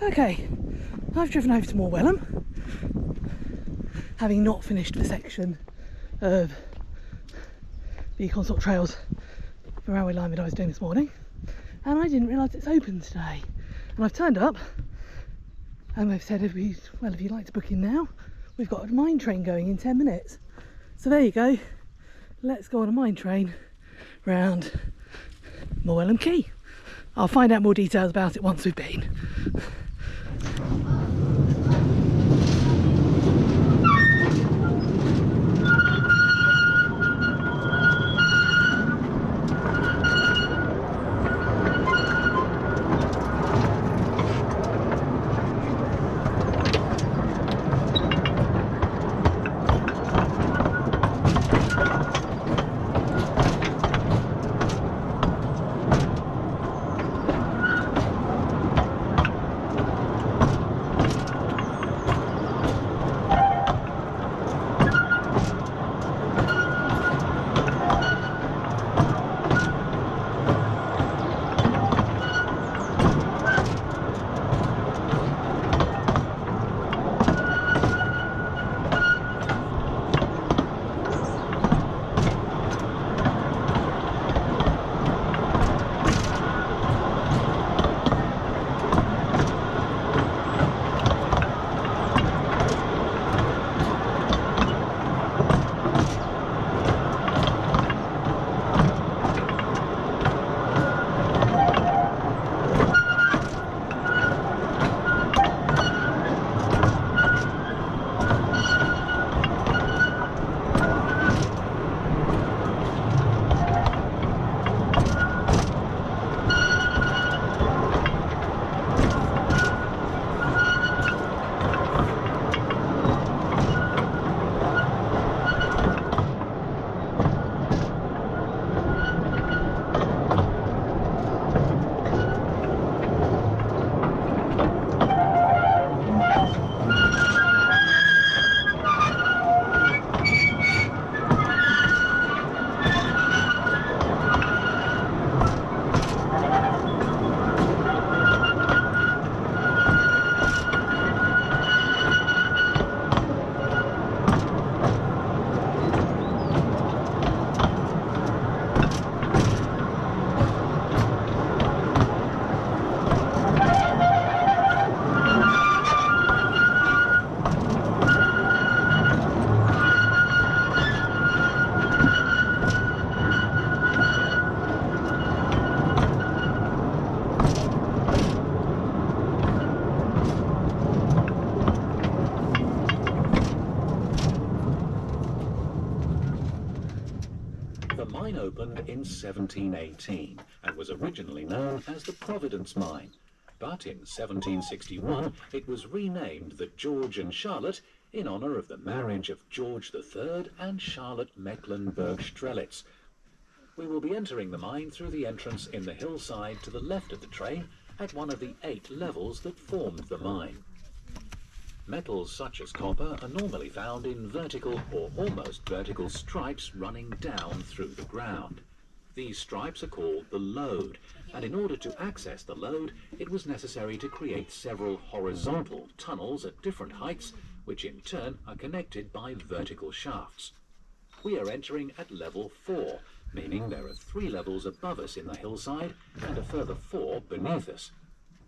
Okay, I've driven over to Morwellham, having not finished the section of the Consort Trails, the railway line that I was doing this morning, and I didn't realise it's open today. And I've turned up, and they've said if you'd like to book in now, we've got a mine train going in 10 minutes. So there you go, let's go on a mine train round Morwellham Quay. I'll find out more details about it once we've been. Opened in 1718 and was originally known as the Providence Mine, but in 1761 it was renamed the George and Charlotte in honour of the marriage of George III and Charlotte Mecklenburg-Strelitz. We will be entering the mine through the entrance in the hillside to the left of the train at one of the 8 levels that formed the mine. Metals such as copper are normally found in vertical or almost vertical stripes running down through the ground. These stripes are called the lode, and in order to access the lode, it was necessary to create several horizontal tunnels at different heights, which in turn are connected by vertical shafts. We are entering at level 4, meaning there are 3 levels above us in the hillside and a further 4 beneath us.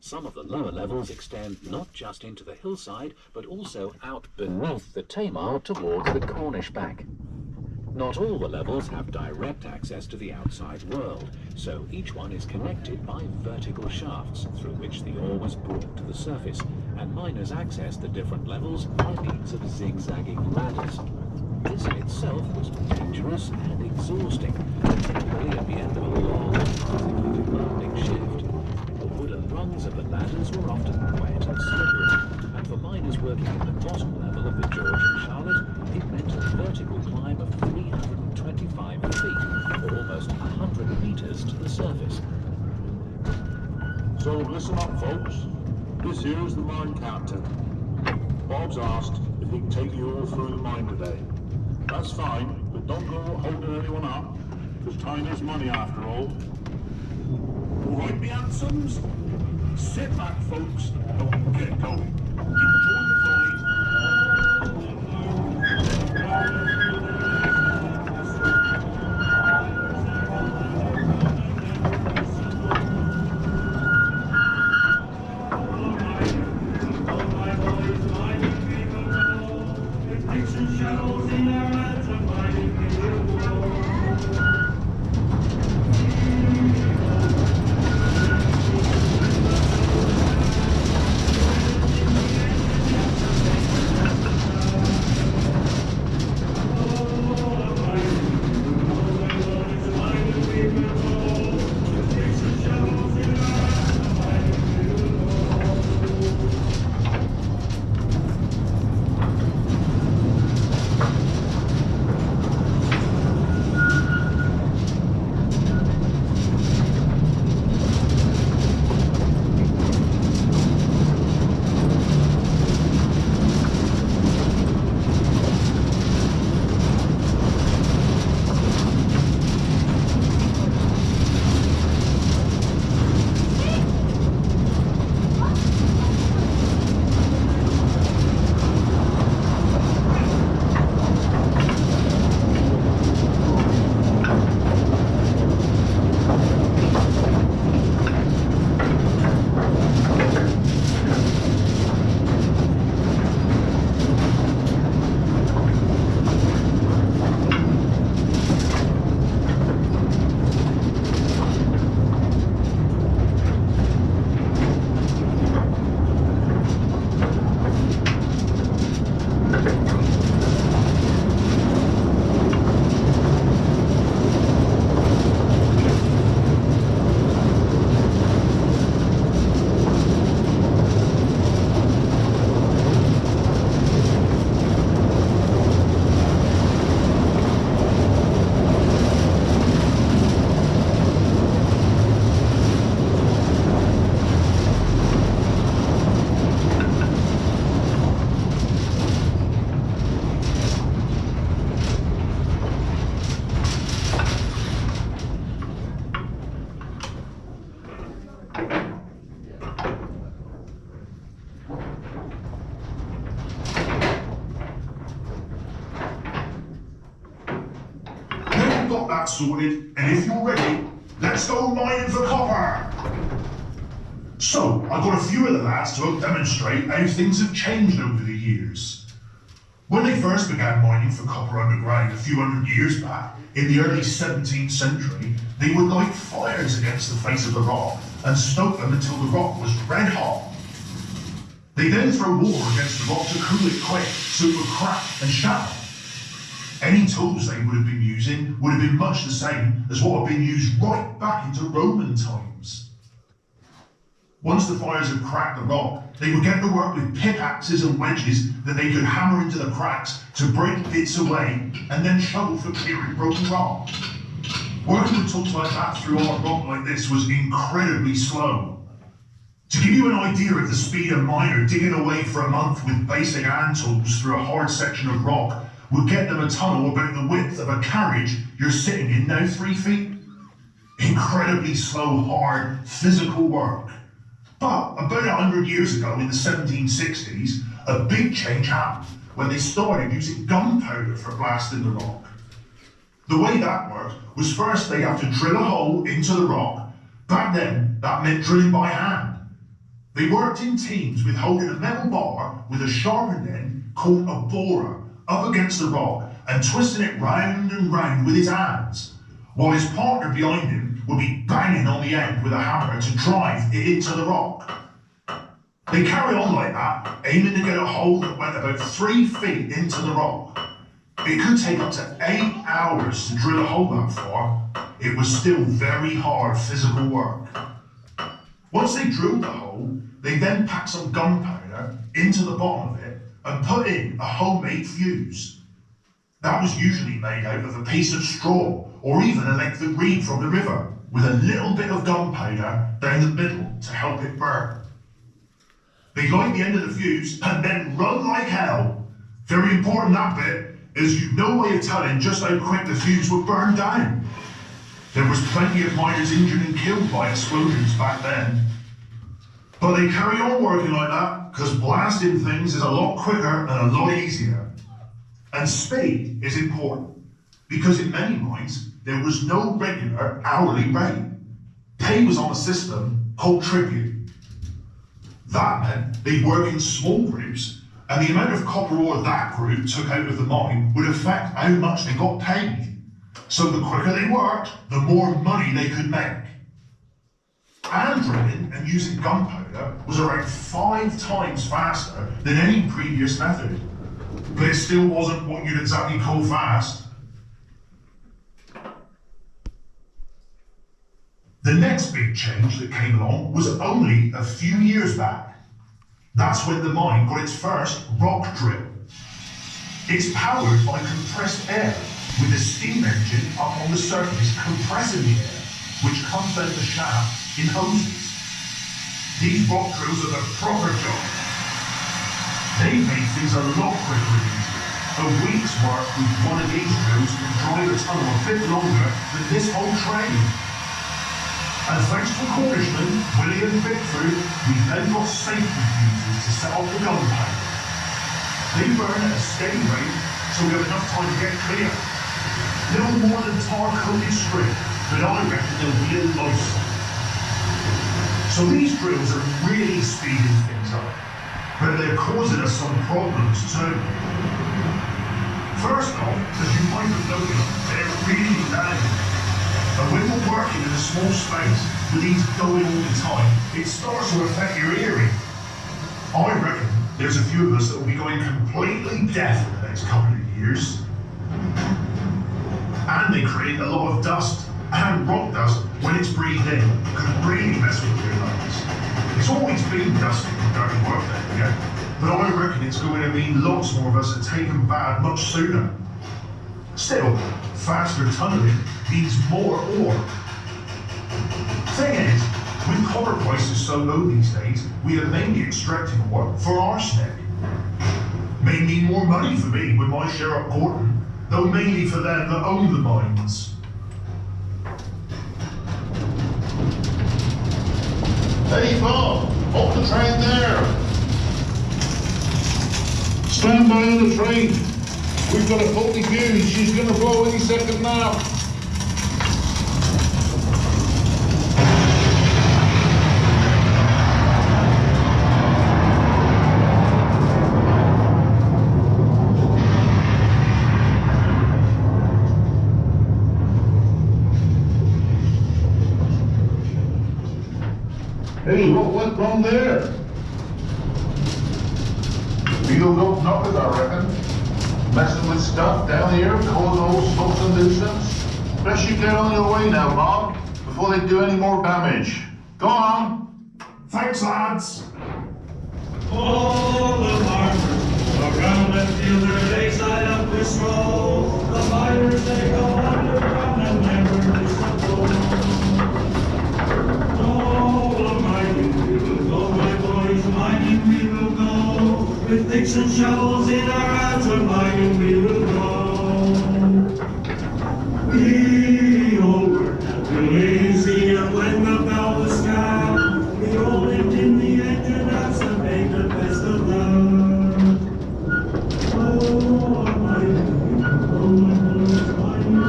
Some of the lower levels extend not just into the hillside, but also out beneath the Tamar towards the Cornish back. Not all the levels have direct access to the outside world, so each one is connected by vertical shafts through which the ore was brought to the surface, and miners access the different levels by means of zigzagging ladders. This in itself was dangerous and exhausting, particularly at the end of a long, physically demanding shift. The wooden rungs of the ladders were often wet and slippery, and for miners working at the bottom level of the George and Charlotte, it meant a vertical climb of 325 feet, or almost 100 meters to the surface. So listen up, folks. This here is the mine captain. Bob's asked if he can take you all through the mine today. That's fine, but don't go holding anyone up, because time is money after all. All right, me handsomes? Sit back, folks. going. Enjoy the ride. Got that sorted, and if you're ready, let's go mining for copper. So, I got a few of the lads to help demonstrate how things have changed over the years. When they first began mining for copper underground a few hundred years back, in the early 17th century, they would light fires against the face of the rock and stoke them until the rock was red hot. They then throw water against the rock to cool it quick so it would crack and shatter. Any tools they would have been using would have been much the same as what had been used right back into Roman times. Once the fires had cracked the rock, they would get to work with pickaxes and wedges that they could hammer into the cracks to break bits away and then shovel for clearing broken rock. Working with tools like that through hard rock like this was incredibly slow. To give you an idea of the speed a miner digging away for a month with basic hand tools through a hard section of rock would get them a tunnel about the width of a carriage you're sitting in now 3 feet. Incredibly slow, hard, physical work. But about 100 years ago in the 1760s, a big change happened when they started using gunpowder for blasting the rock. The way that worked was first they had to drill a hole into the rock. Back then, that meant drilling by hand. They worked in teams with holding a metal bar with a sharpened end called a borer up against the rock and twisting it round and round with his hands, while his partner behind him would be banging on the end with a hammer to drive it into the rock. They carried on like that, aiming to get a hole that went about 3 feet into the rock. It could take up to 8 hours to drill a hole that far. It was still very hard physical work. Once they drilled the hole, they then packed some gunpowder into the bottom of it and put in a homemade fuse. That was usually made out of a piece of straw or even a length of reed from the river, with a little bit of gunpowder down the middle to help it burn. They light the end of the fuse and then run like hell. Very important that bit, as you've no way of telling just how quick the fuse would burn down. There was plenty of miners injured and killed by explosions back then. But they carry on working like that because blasting things is a lot quicker and a lot easier. And speed is important because in many mines there was no regular hourly rate. Pay was on a system called tribute. That meant they'd work in small groups, and the amount of copper ore that group took out of the mine would affect how much they got paid. So the quicker they worked, the more money they could make. Hand drilling and using gunpowder was around 5 times faster than any previous method. But it still wasn't what you'd exactly call fast. The next big change that came along was only a few years back. That's when the mine got its first rock drill. It's powered by compressed air, with a steam engine up on the surface compressing the air, which comes down the shaft in hoses. These rock drills are the proper job. They made things a lot quicker and easier. A week's work with one of these drills can drive a tunnel a bit longer than this whole train. And thanks to Cornishman, Willie and Bickford, we've then got safety fuses to set off the gunpowder. They burn at a steady rate, so we have enough time to get clear. Little more than tar-coated string, but I reckon they'll be a lifesaver. So these drills are really speeding things up, but they're causing us some problems too. First off, as you might have noticed, they're really loud. And when we're working in a small space with these going all the time, it starts to affect your hearing. I reckon there's a few of us that will be going completely deaf in the next couple of years. And they create a lot of dust, and rock dust, when it's breathed in, can really mess with your lungs. It's always been dusty and dirty work there, yeah? But I reckon it's going to mean lots more of us are taken bad much sooner. Still, faster tunneling means more ore. Thing is, with copper prices so low these days, we are mainly extracting ore for arsenic. May mean more money for me with my share up Gordon, though mainly for them that own the mines. Hey Bob, off the train there. Stand by on the train. We've got a faulty fuse. She's going to blow any second now. Hey, what went wrong there? Field open up it, I reckon. Messing with stuff down here, causing all sorts of nuisance. Best you get on your way now, Bob, before they do any more damage. Go on. Thanks, lads. All the farmers around and feel their bayside up the stroll. The fighters they go underground and never disappoint. All the mining we will go, my boys, mining we will go. With picks and shovels in our hands, and mining we will go. We all worked and we lazy, and when the bell was down, we all lived in the engine house and made the best of that. Oh, mining, oh, my boys, mining,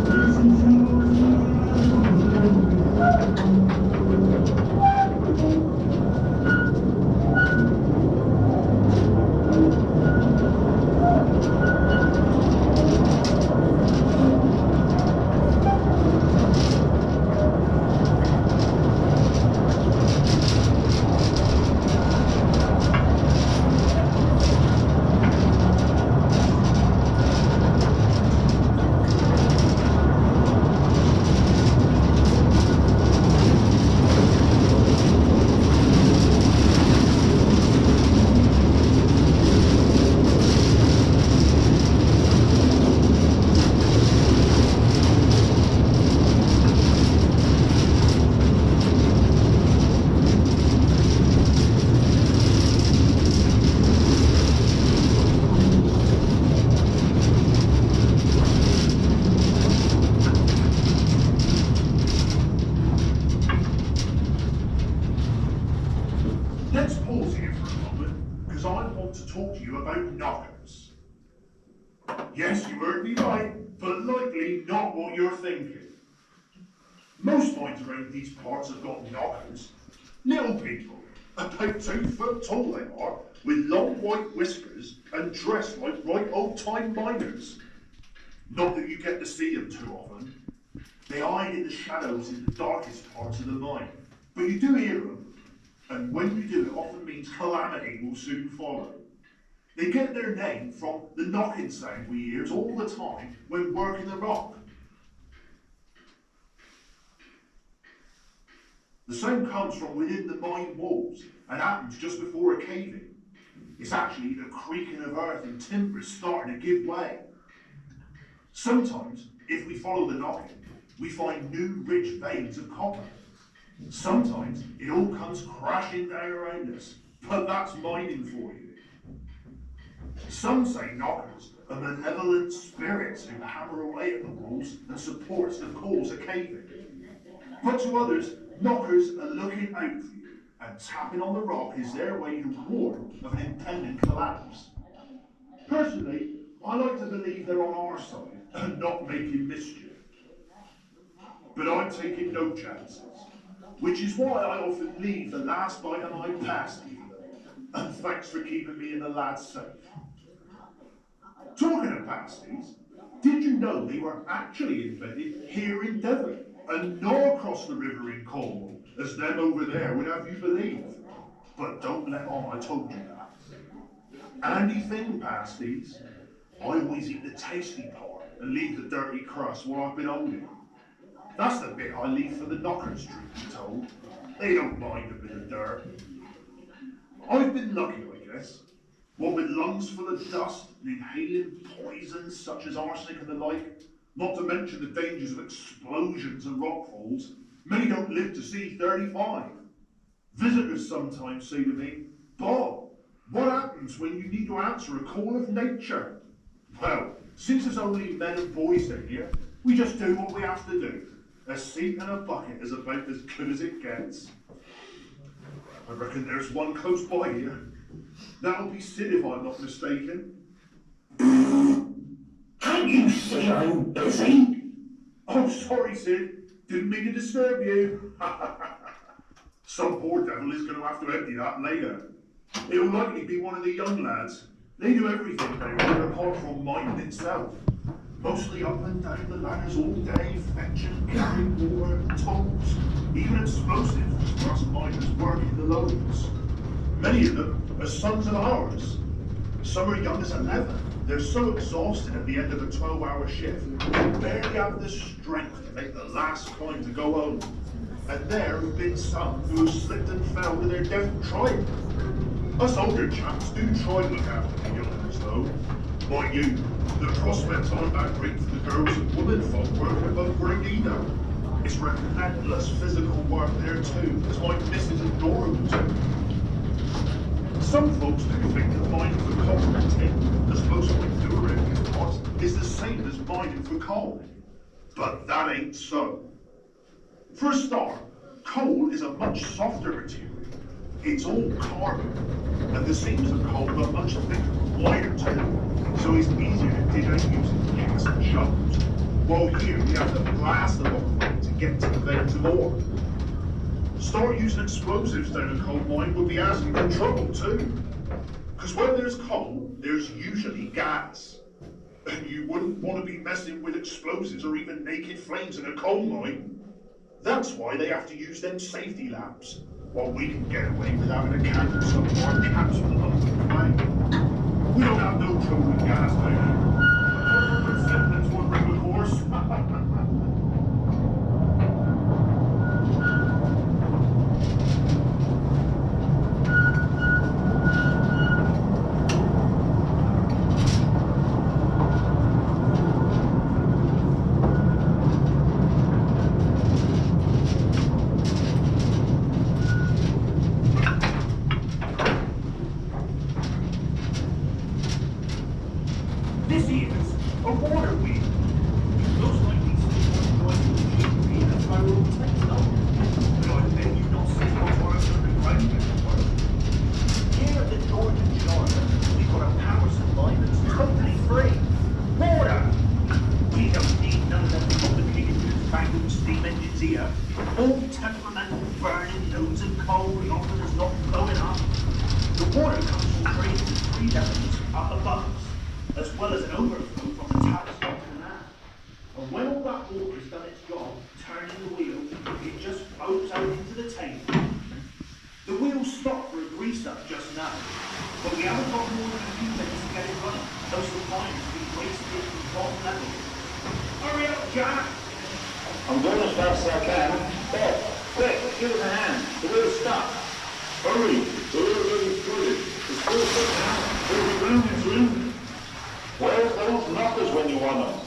picks and shovels in our hands, and want to talk to you about knockers. Yes, you heard me right, but likely not what you're thinking. Most mines around these parts have got knockers. Little people, about 2 foot tall they are, with long white whiskers and dressed like right old-time miners. Not that you get to see them too often. They hide in the shadows in the darkest parts of the mine, but you do hear them, and when you do, it often means calamity will soon follow. They get their name from the knocking sound we hear all the time when working the rock. The sound comes from within the mine walls and happens just before a cave-in. It's actually the creaking of earth and timbers starting to give way. Sometimes, if we follow the knocking, we find new rich veins of copper. Sometimes it all comes crashing down around us, but that's mining for you. Some say knockers are malevolent spirits who hammer away at the walls and supports the cause of caving. But to others, knockers are looking out for you, and tapping on the rock is their way to warn of an impending collapse. Personally, I like to believe they're on our side and not making mischief. But I'm taking no chances, which is why I often leave the last bite of my pasty for them. And thanks for keeping me and the lads safe. Talking of pasties, did you know they were actually invented here in Devon and not across the river in Cornwall, as them over there would have you believe? But don't let on I told you that. Handy thing, pasties. I always eat the tasty part and leave the dirty crust while I've been holding. That's the bit I leave for the knockers, truth be told. They don't mind a bit of dirt. I've been lucky, I guess. What with lungs full of dust and inhaling poisons such as arsenic and the like, not to mention the dangers of explosions and rockfalls, many don't live to see 35. Visitors sometimes say to me, "Bob, what happens when you need to answer a call of nature?" Well, since it's only men and boys in here, we just do what we have to do. A seat and a bucket is about as good as it gets. I reckon there's one close by here. That'll be Sid if I'm not mistaken. Can't you see I'm busy? Oh, sorry, Sid. Didn't mean to disturb you. Some poor devil is going to have to empty that later. It'll likely be one of the young lads. They do everything down here apart from mining itself. Mostly up and down the ladders all day, fetching, carrying water, tools, even explosives for us miners working the loads. Many of them are sons of ours. Some are young as 11. They're so exhausted at the end of a 12-hour shift, they barely have the strength to make the last climb to go home. And there have been some who have slipped and fell to their death trying. Us older chaps do try to look after the youngers, though. Mind you, the prospects aren't that great for the girls and women folk working above ground either. It's relentless physical work there too, as my missus adorable to. Some folks do think that mining for copper and tin, as most women do around these parts, is the same as mining for coal. But that ain't so. For a start, coal is a much softer material. It's all carbon, and the seams of coal are much thicker and wider too, so it's easier to dig out using picks and shovels. While here we have to blast a long way to get to the veins of ore. Start using explosives down a coal mine would be asking for trouble too. Because where there's coal, there's usually gas. And you wouldn't want to be messing with explosives or even naked flames in a coal mine. That's why they have to use them safety lamps, while we can get away with having a candle some of our caps with a lump of clay. We don't have no trouble with gas down here. But symptoms will bring the course. This here cellars up above us, as well as an overflow from the Talisman Canal. And when all that water's done its job, turning the wheel, it just floats out into the Thames. The wheel stopped for a grease-up just now, but we haven't got more than a few minutes to get it running. Those supplies have been wasted from bottom level. Hurry up, Jack! I'm going as fast as I can. Bob, quick, give us a hand. The wheel's stuck. Hurry, the wheel's really good. It's still stuck now. We'll be rounding soon. Where's those knockers when you want them?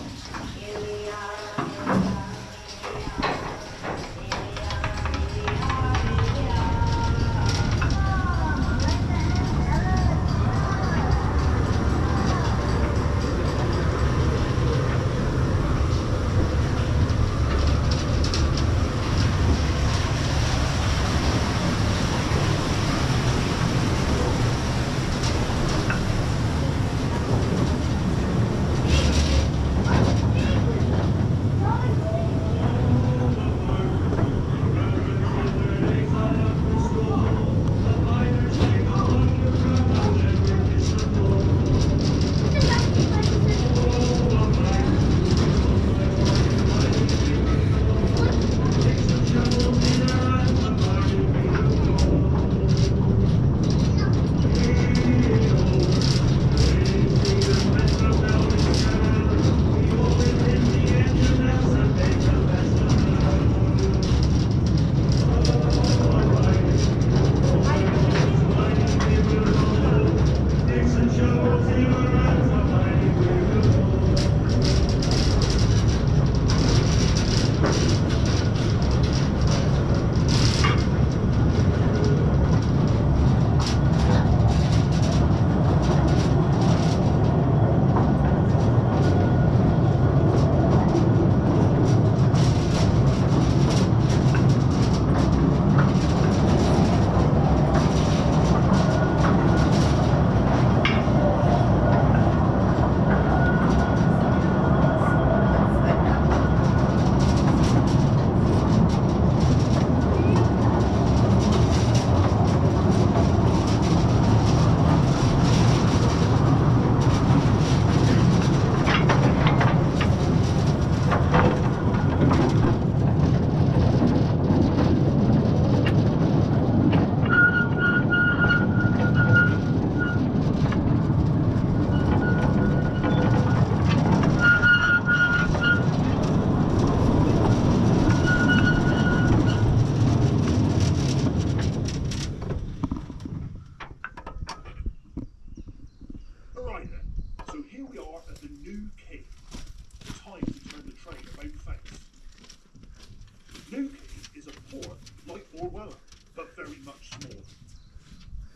Morwellham, but very much smaller.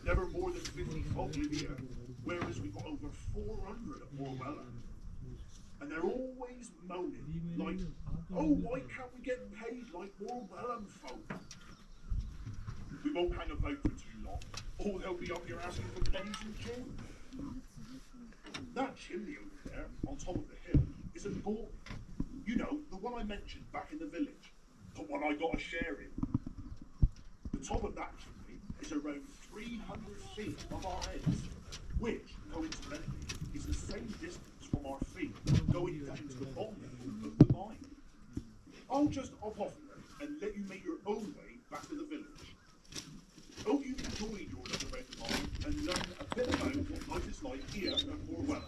Never more than 50 folk live here, whereas we've got over 400 at Morwellham. And they're always moaning, like, oh, why can't we get paid like Morwellham folk? We won't hang about for too long, or they'll be up here asking for pennies and change. That chimney over there, on top of the hill, is a gauntlet. You know, the one I mentioned back in the village, the one I got a share in. The top of that chimney is around 300 feet above our heads, which, coincidentally, is the same distance from our feet going down to the bottom level of the mine. I'll just hop off there and let you make your own way back to the village. Hope you enjoyed your look around the mine and learn a bit about what life is like here at Morwellham.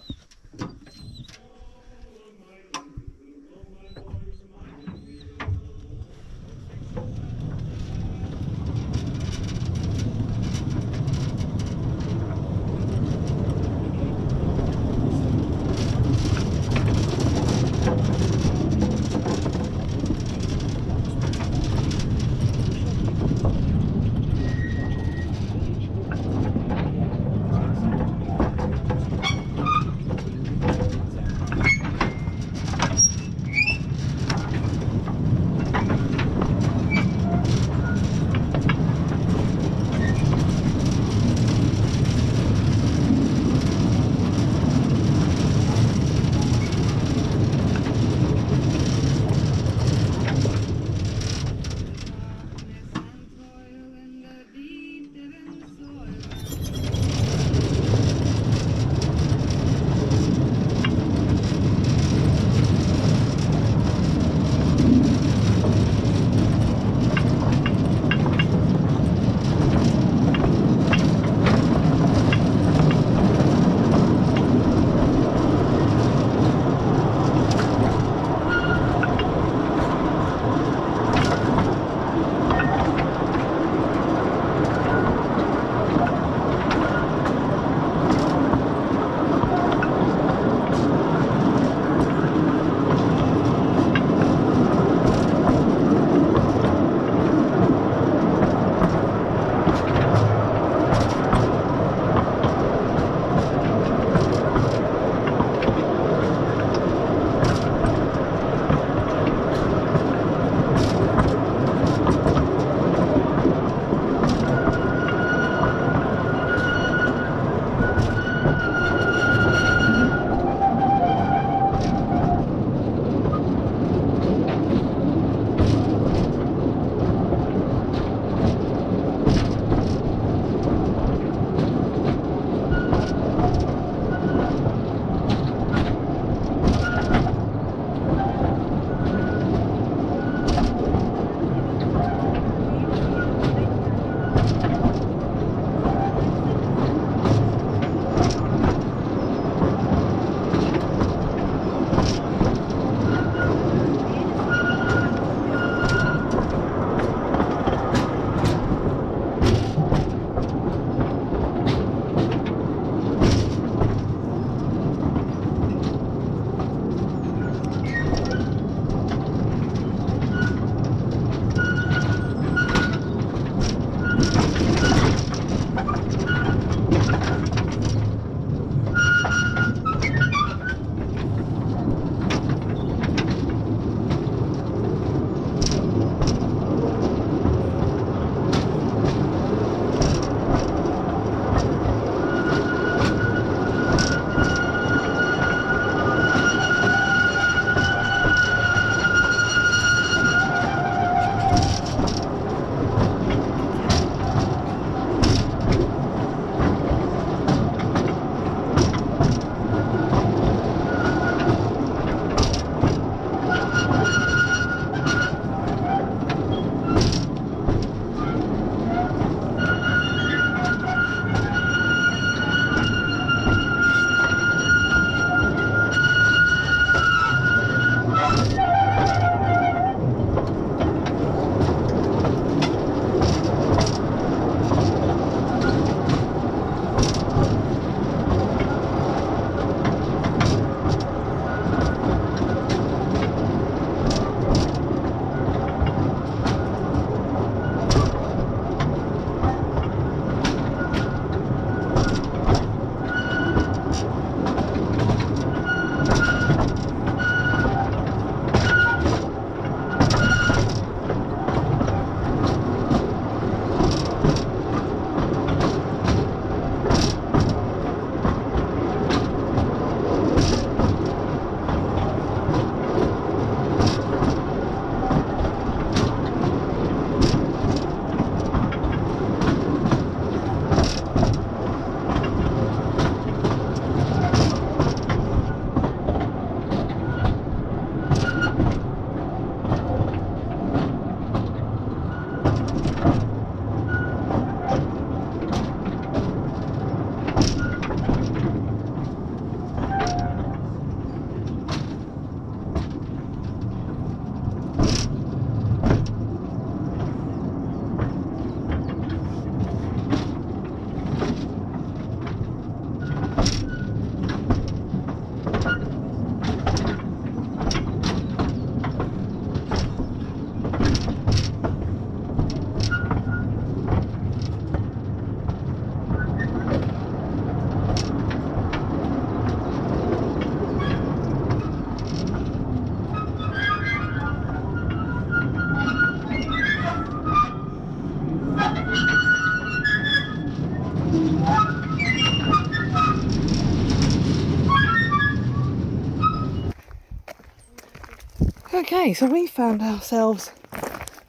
Okay, so we found ourselves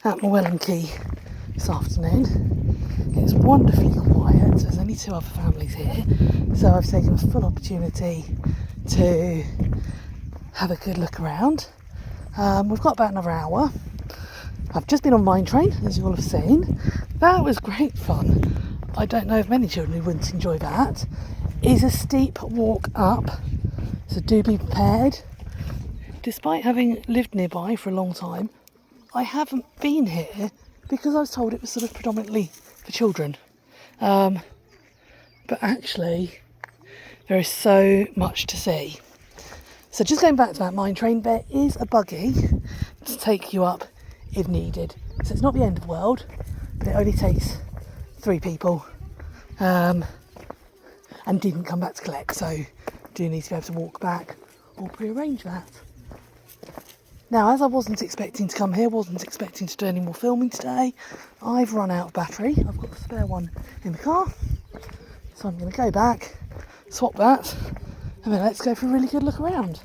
at Morwellham Quay this afternoon. It's wonderfully quiet, there's only 2 other families here, so I've taken a full opportunity to have a good look around. We've got about another hour. I've just been on Mine Train, as you all have seen. That was great fun. I don't know of many children who wouldn't enjoy that. It's a steep walk up, so do be prepared. Despite having lived nearby for a long time, I haven't been here because I was told it was sort of predominantly for children. But actually, there is so much to see. So just going back to that Mine Train, there is a buggy to take you up if needed. So it's not the end of the world, but it only takes 3 people and didn't come back to collect. So do need to be able to walk back or prearrange that. Now, as I wasn't expecting to come here, wasn't expecting to do any more filming today, I've run out of battery. I've got the spare one in the car. So I'm going to go back, swap that, and then let's go for a really good look around.